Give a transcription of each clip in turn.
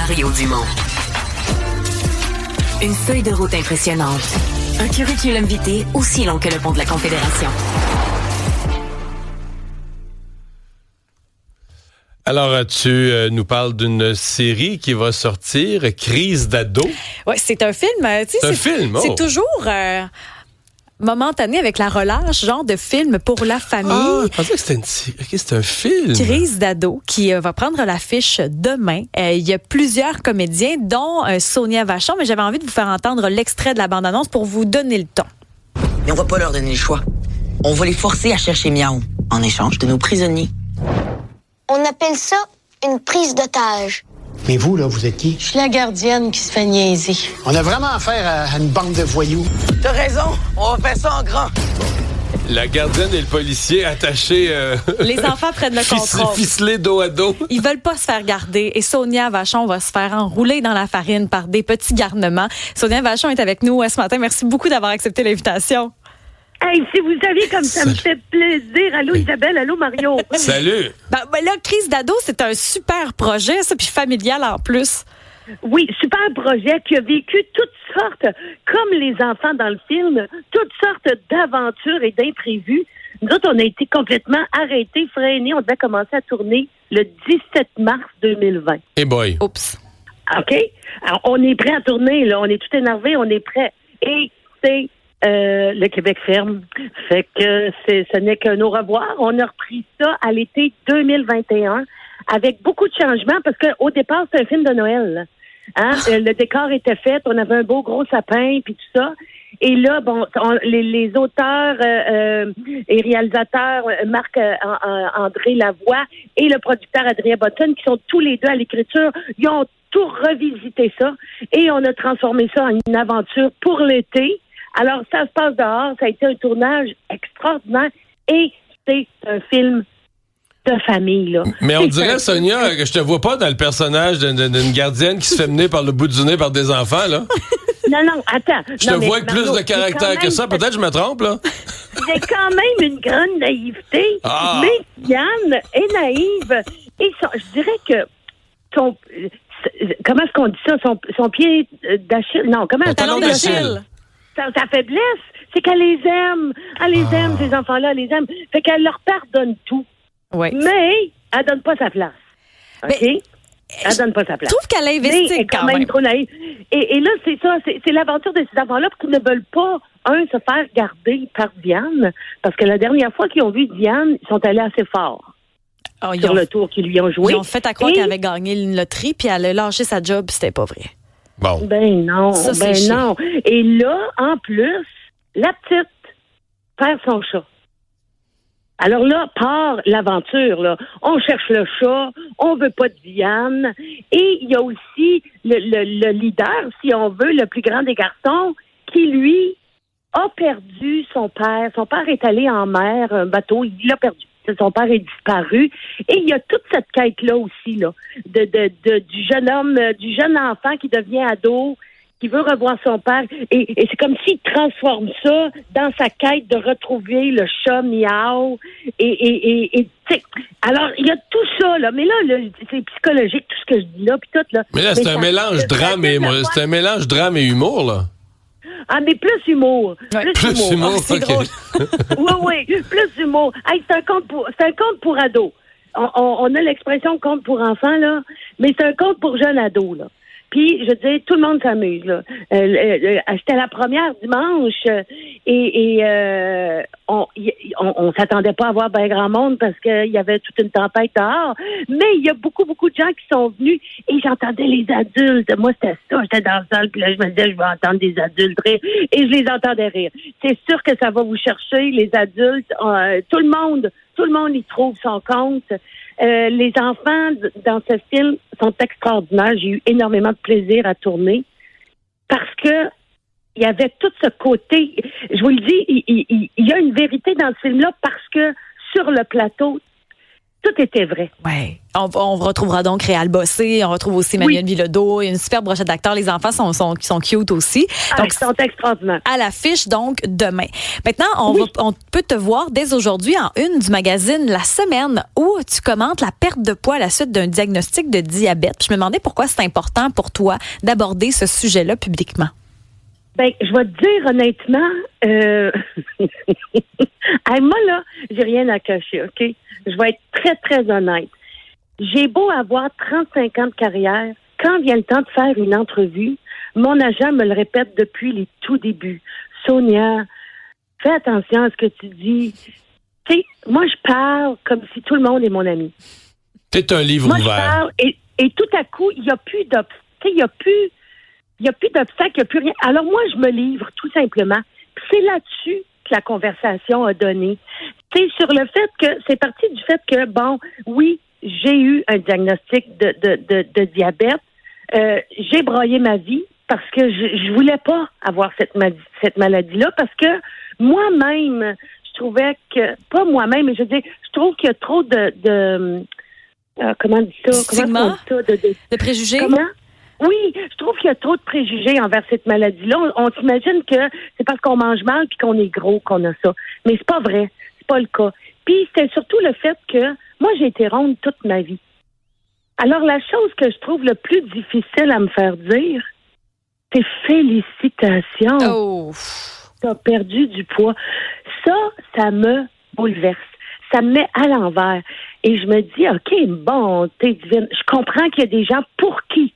Mario Dumont. Une feuille de route impressionnante. Un curriculum vitae aussi long que le pont de la Confédération. Alors, tu nous parles d'une série qui va sortir, Crise d'ado. Oui, c'est un film. C'est un film, C'est toujours momentané avec la relâche, genre de film pour la famille. Ah, je pensais que c'était une série. OK, c'est un film. Crise d'ado qui va prendre l'affiche demain. Il y a plusieurs comédiens, dont Sonia Vachon, mais j'avais envie de vous faire entendre l'extrait de la bande-annonce pour vous donner le ton. Mais on va pas leur donner le choix. On va les forcer à chercher Miaou en échange de nos prisonniers. On appelle ça une prise d'otage. Mais vous, là, vous êtes qui? Je suis la gardienne qui se fait niaiser. On a vraiment affaire à une bande de voyous. T'as raison, on va faire ça en grand. La gardienne et le policier attachés... Les enfants prennent le contrôle. Ficelés dos à dos. Ils veulent pas se faire garder et Sonia Vachon va se faire enrouler dans la farine par des petits garnements. Sonia Vachon est avec nous ce matin. Merci beaucoup d'avoir accepté l'invitation. Hey, si vous saviez comme ça me fait plaisir. Allô Isabelle, allô Mario. Salut. Ben là, Crise d'ado, c'est un super projet, ça, puis familial en plus. Oui, super projet qui a vécu toutes sortes, comme les enfants dans le film, toutes sortes d'aventures et d'imprévus. Nous autres, on a été complètement arrêtés, freinés. On devait commencer à tourner le 17 mars 2020. Hey boy. Oups. OK? Alors, on est prêt à tourner, là. On est tout énervé, on est prêt. Et c'est... le Québec ferme. Fait que ce n'est qu'un au revoir. On a repris ça à l'été 2021 avec beaucoup de changements parce qu'au départ, c'est un film de Noël. Hein? Le décor était fait, on avait un beau gros sapin puis tout ça. Et là, bon, les auteurs et réalisateurs Marc-André Lavoie et le producteur Adrien Botton, qui sont tous les deux à l'écriture, ils ont tout revisité ça et on a transformé ça en une aventure pour l'été. Alors, ça se passe dehors. Ça a été un tournage extraordinaire et c'est un film de famille, là. Mais on dirait, Sonia, que je te vois pas dans le personnage d'une gardienne qui se fait mener par le bout du nez par des enfants, là. Non, attends. Je te vois avec plus de caractère que ça. Peut-être que je me trompe, là. J'ai quand même une grande naïveté. Ah. Mais Yann est naïve. Et je dirais que comment est-ce qu'on dit ça? Son pied d'Achille? Non, comment Son talon d'Achille. Sa faiblesse, c'est qu'elle les aime. Elle les aime, ces enfants-là, elle les aime. Fait qu'elle leur pardonne tout. Oui. Mais elle donne pas sa place. OK? Mais, elle donne pas sa place. Je trouve qu'elle investit elle est quand même. trop naïve. Et là, c'est ça. C'est l'aventure de ces enfants-là qui ne veulent pas, se faire garder par Diane. Parce que la dernière fois qu'ils ont vu Diane, ils sont allés assez fort. Sur le tour qu'ils lui ont joué. Ils ont fait à croire qu'elle avait gagné une loterie, puis elle a lâché sa job, puis c'était pas vrai. Bon. Ben non, non. Et là, en plus, la petite perd son chat. Alors là, part l'aventure, là. On cherche le chat, on veut pas de Diane. Et il y a aussi le leader, si on veut, le plus grand des garçons, qui, lui, a perdu son père. Son père est allé en mer, un bateau, il l'a perdu. Son père est disparu. Et il y a toute cette quête-là aussi, là, du jeune homme, du jeune enfant qui devient ado, qui veut revoir son père. Et c'est comme s'il transforme ça dans sa quête de retrouver le chat Miaou. Et alors, il y a tout ça, là. Mais là, c'est psychologique, tout ce que je dis là, puis tout, là. Mais là, c'est un mélange drame et humour, là. Ah, mais plus humour. Ouais. Plus humour, c'est ok. drôle. Oui, plus humour. Hey, c'est un conte pour ados. On a l'expression conte pour enfants, là, mais c'est un conte pour jeunes ados, là. Puis, je dis, tout le monde s'amuse, là. C'était la première dimanche et on s'attendait pas à voir ben grand monde parce qu'il y avait toute une tempête dehors. Mais il y a beaucoup, beaucoup de gens qui sont venus et j'entendais les adultes. Moi, c'était ça. J'étais dans le salle, puis là, je me disais, je vais entendre des adultes rire. Et je les entendais rire. C'est sûr que ça va vous chercher, les adultes. Tout le monde y trouve son compte. Les enfants dans ce film sont extraordinaires. J'ai eu énormément de plaisir à tourner parce que il y avait tout ce côté. Je vous le dis, il y a une vérité dans ce film-là parce que sur le plateau, Tout était vrai. Ouais. On retrouvera donc Réal Bossé, on retrouve aussi Manuel Bilodeau, il y a une super brochette d'acteurs. Les enfants sont cute aussi. Donc, Ils sont extraordinaires. à l'affiche, donc, demain. Maintenant, on peut te voir dès aujourd'hui en une du magazine La Semaine où tu commentes la perte de poids à la suite d'un diagnostic de diabète. Je me demandais pourquoi c'est important pour toi d'aborder ce sujet-là publiquement. Ben, je vais te dire honnêtement, hey, moi là, j'ai rien à cacher, OK? Je vais être très, très honnête. J'ai beau avoir 35 ans de carrière, quand vient le temps de faire une entrevue, mon agent me le répète depuis les tout débuts. Sonia, fais attention à ce que tu dis. Tu sais, moi, je parle comme si tout le monde est mon ami. T'es un livre Moi, ouvert. je parle et tout à coup, il n'y a plus d'obstacles, il n'y a plus rien. Alors moi, je me livre tout simplement. Puis c'est là-dessus que la conversation a donné. C'est sur le fait que, c'est parti du fait que, bon, oui, j'ai eu un diagnostic de diabète. J'ai broyé ma vie parce que je voulais pas avoir cette maladie-là parce que moi-même, je trouvais que, pas moi-même, mais je veux dire, je trouve qu'il y a trop comment on dit ça? Stigma? Comment on dit ça? De préjugés? Comment? Oui, je trouve qu'il y a trop de préjugés envers cette maladie-là. On s'imagine que c'est parce qu'on mange mal puis qu'on est gros qu'on a ça. Mais c'est pas vrai. C'est pas le cas. Puis c'était surtout le fait que moi, j'ai été ronde toute ma vie. Alors, la chose que je trouve le plus difficile à me faire dire, c'est félicitations. Oh! T'as perdu du poids. Ça me bouleverse. Ça me met à l'envers. Et je me dis, OK, bon, t'es divine. Je comprends qu'il y a des gens pour qui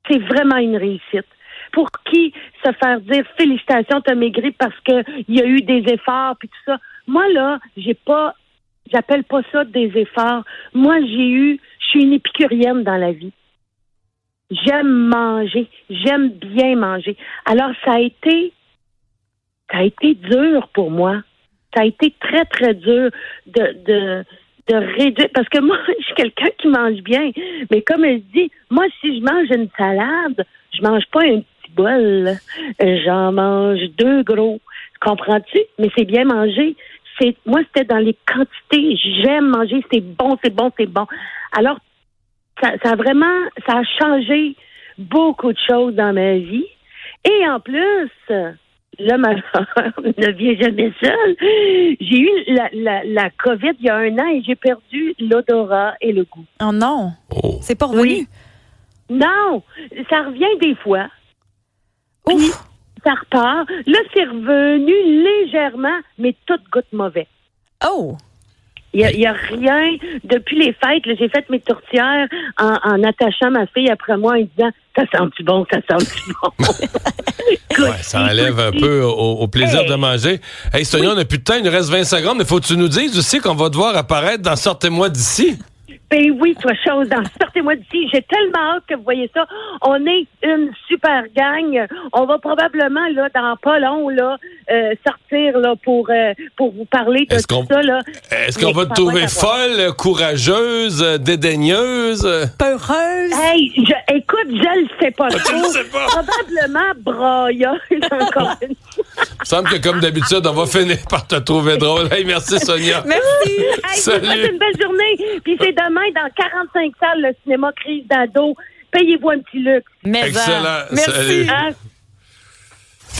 c'est vraiment une réussite. Pour qui se faire dire félicitations, t'as maigri parce que il y a eu des efforts puis tout ça. Moi là, j'appelle pas ça des efforts. Moi je suis une épicurienne dans la vie. J'aime manger, j'aime bien manger. Alors ça a été dur pour moi. Ça a été très très dur de réduire, parce que moi, je suis quelqu'un qui mange bien. Mais comme elle dit, moi, si je mange une salade, je mange pas un petit bol. J'en mange 2 gros. Comprends-tu? Mais c'est bien manger. Moi, c'était dans les quantités. J'aime manger. C'est bon, c'est bon, c'est bon. Alors, ça a changé beaucoup de choses dans ma vie. Et en plus, le malheur ne vient jamais seul. J'ai eu la COVID il y a 1 an et j'ai perdu l'odorat et le goût. Oh non! Oh. C'est pas revenu? Oui. Non! Ça revient des fois. Puis, ça repart. Là, c'est revenu légèrement, mais tout goûte mauvais. Oh! Il y a rien. Depuis les fêtes, là, j'ai fait mes tourtières en attachant ma fille après moi en disant « Ça sent-tu bon? Ça sent-tu bon? » Ouais, ça enlève un peu au plaisir de manger. Hey, Sonia, on n'a plus de temps, il nous reste 20 secondes, mais faut que tu nous dises aussi qu'on va devoir apparaître dans Sortez-moi d'ici. Ben oui, toi, chose, sortez-moi d'ici. J'ai tellement hâte que vous voyez ça. On est une super gang. On va probablement, là, dans pas long, là, sortir, là, pour vous parler de tout ça, là. Est-ce qu'on va te trouver folle, courageuse, dédaigneuse? Peureuse? Hey, écoute, je le sais pas trop. le sais pas. Probablement brailleuse, encore une fois. Il me semble que, comme d'habitude, on va finir par te trouver drôle. Hey, merci, Sonia. Merci! Hey, Salut. je vous souhaite une belle journée. Puis c'est demain dans 45 salles, le cinéma Crise d'ado. Payez-vous un petit luxe. Mais Excellent. Merci. Salut. Hein?